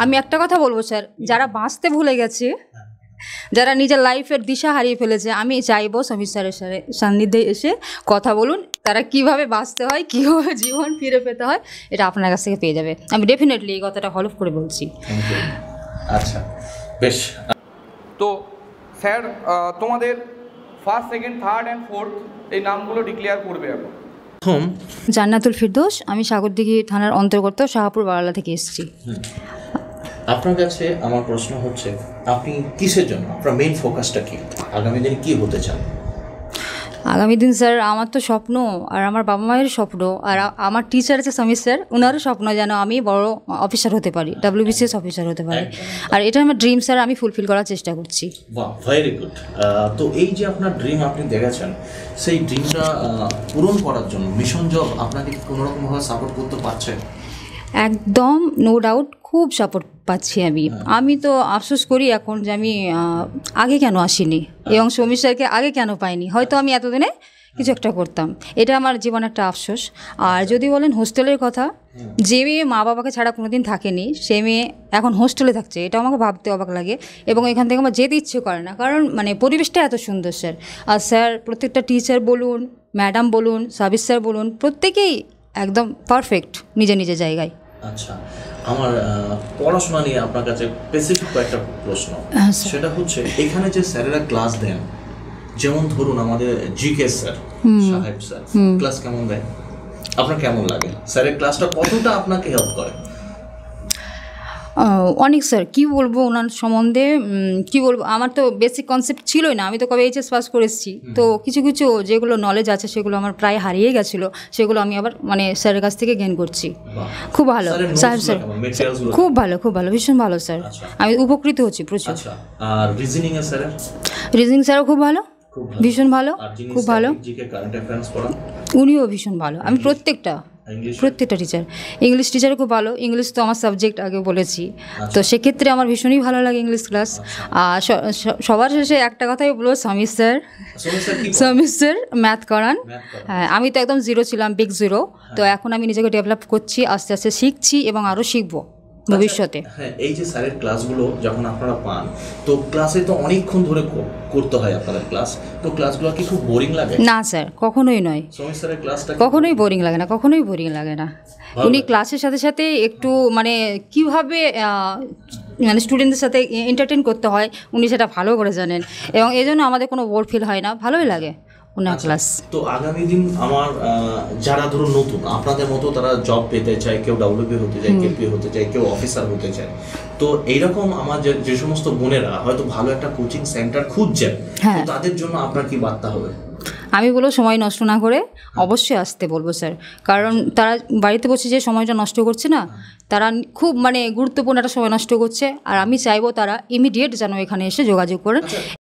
আমি একটা কথা বলবো স্যার, যারা বাঁচতে ভুলে গেছে, যারা নিজের লাইফের দিশা হারিয়ে ফেলেছে, আমি চাইবো সমীর স্যারের সান্নিধ্যে এসে কথা বলুন, তারা কিভাবে বাঁচতে হয়, কীভাবে জীবন ফিরে পেতে হয়, এটা আপনার কাছ থেকে পেয়ে যাবে। আমি ডেফিনেটলি এই কথাটা হলফ করে বলছি। আচ্ছা, বেশ। তো স্যার তোমাদের first, second, third and fourth এই নামগুলো ডিক্লেয়ার করবে এখন। জান্নাতুল ফিরদৌস, আমি সাগরদিঘি থানার অন্তর্গত শাহপুর বারালা থেকে এসেছি। আপনার কাছে আমার প্রশ্ন হচ্ছে, আপনি কিসের জন্য, আপনার মেইন ফোকাসটা কি, আগামী দিনে কি হতে চান? আগামী দিন স্যার আমার তো স্বপ্ন, আর আমার বাবা মায়ের স্বপ্ন, আর আমার টিচার আছে সমীর স্যার, ওনারও স্বপ্ন যেন আমি বড় অফিসার হতে পারি, WBCS অফিসার হতে পারি, আর এটা আমার ড্রিম স্যার, আমি ফুলফিল করার চেষ্টা করছি। বাহ, ভেরি গুড। তো এই যে আপনার ড্রিম আপনি দেখেছেন, সেই ড্রিমটা পূরণ করার জন্য মিশন জব আপনাকে কোনোরকমভাবে সাপোর্ট করতে পারছে? একদম নো ডাউট, খুব সাপোর্ট পাচ্ছি আমি। আমি তো আফসোস করি এখন যে আমি আগে কেন আসিনি এবং সমীর স্যারকে আগে কেন পাইনি, হয়তো আমি এতদিনে কিছু একটা করতাম, এটা আমার জীবনে একটা আফসোস। আর যদি বলেন হোস্টেলের কথা, যে মেয়ে মা বাবাকে ছাড়া কোনোদিন থাকেনি, সে মেয়ে এখন হোস্টেলে থাকছে, এটা আমাকে ভাবতে অবাক লাগে এবং এখান থেকে আমার যেতে ইচ্ছে করে না, কারণ মানে পরিবেশটা এত সুন্দর স্যার। আর স্যার প্রত্যেকটা টিচার বলুন, ম্যাডাম বলুন, সাবির স্যার বলুন, প্রত্যেকেই একদম পারফেক্ট নিজের নিজের জায়গায়। আচ্ছা, আমার পড়াশোনা নিয়ে আপনার কাছে স্পেসিফিক কয়েকটা প্রশ্ন, সেটা হচ্ছে এখানে যে স্যারেরা ক্লাস দেন, যেমন ধরুন আমাদের জিকে স্যার, সাহেব স্যার ক্লাস কেমন দেয়, আপনার কেমন লাগে? স্যারের ক্লাসটা কতটা আপনাকে হেল্প করে? অনেক স্যার, কী বলবো ওনার সম্বন্ধে, কী বলবো, আমার তো বেসিক কনসেপ্ট ছিলই না, আমি তো কবে HS পাস করেছি, তো কিছু কিছু যেগুলো নলেজ আছে সেগুলো আমার প্রায় হারিয়ে গেছিলো, সেগুলো আমি আবার মানে স্যারের কাছ থেকে গেইন করছি। খুব ভালো সাহেব স্যার, খুব ভালো, খুব ভালো, ভীষণ ভালো স্যার, আমি উপকৃত হচ্ছি প্রচুর। আর রিজনিং এর স্যার? রিজনিং স্যারও খুব ভালো, ভীষণ ভালো, খুব ভালো, উনিও ভীষণ ভালো। আমি প্রত্যেকটা টিচার, ইংলিশ টিচারও খুব ভালো, ইংলিশ তো আমার সাবজেক্ট আগে বলেছি, তো সেক্ষেত্রে আমার ভীষণই ভালো লাগে ইংলিশ ক্লাস। আর সবার শেষে একটা কথাই বলবো, সমীর স্যার ম্যাথ করান। হ্যাঁ, আমি তো একদম জিরো ছিলাম, বিগ জিরো, তো এখন আমি নিজেকে ডেভেলপ করছি, আস্তে আস্তে শিখছি এবং আরও শিখবো ভবিষ্যতে। হ্যাঁ, এই যে স্যারের ক্লাসগুলো যখন আপনারা পান, তো ক্লাসে তো অনেকক্ষণ ধরে করতে হয় আপনাদের ক্লাস, তো ক্লাসগুলো কি খুব বোরিং লাগে? না স্যার, কখনোই নয়, সমীর স্যারের ক্লাসটা কখনোই বোরিং লাগে না, কখনোই বোরিং লাগে না। উনি ক্লাসের সাথে সাথে একটু মানে কীভাবে মানে স্টুডেন্টদের সাথে এন্টারটেন করতে হয় উনি সেটা ভালো করে জানেন, এবং এই জন্য আমাদের কোনো বোর ফিল হয় না, ভালোই লাগে ওনার ক্লাস। তো আগামী দিন আমার যারা ধরুন নতুন আপনাদের মতো, তারা জব পেতে চায়, কেউ WP হতে চায়, কেউ পি হতে চায়, কেউ অফিসার হতে চায়, তো এইরকম আমার যে সমস্ত বোনেরা হয়তো ভালো একটা কোচিং সেন্টার খুঁজছেন, তাদের জন্য আপনার কি বার্তা হবে? আমি বলবো সময় নষ্ট না করে অবশ্যই আসতে বলবো স্যার, কারণ তারা বাড়িতে বসে যে সময়টা নষ্ট করছে না, তারা খুব মানে গুরুত্বপূর্ণ একটা সময় নষ্ট করছে, আর আমি চাইবো তারা ইমিডিয়েট যেন এখানে এসে যোগাযোগ করেন।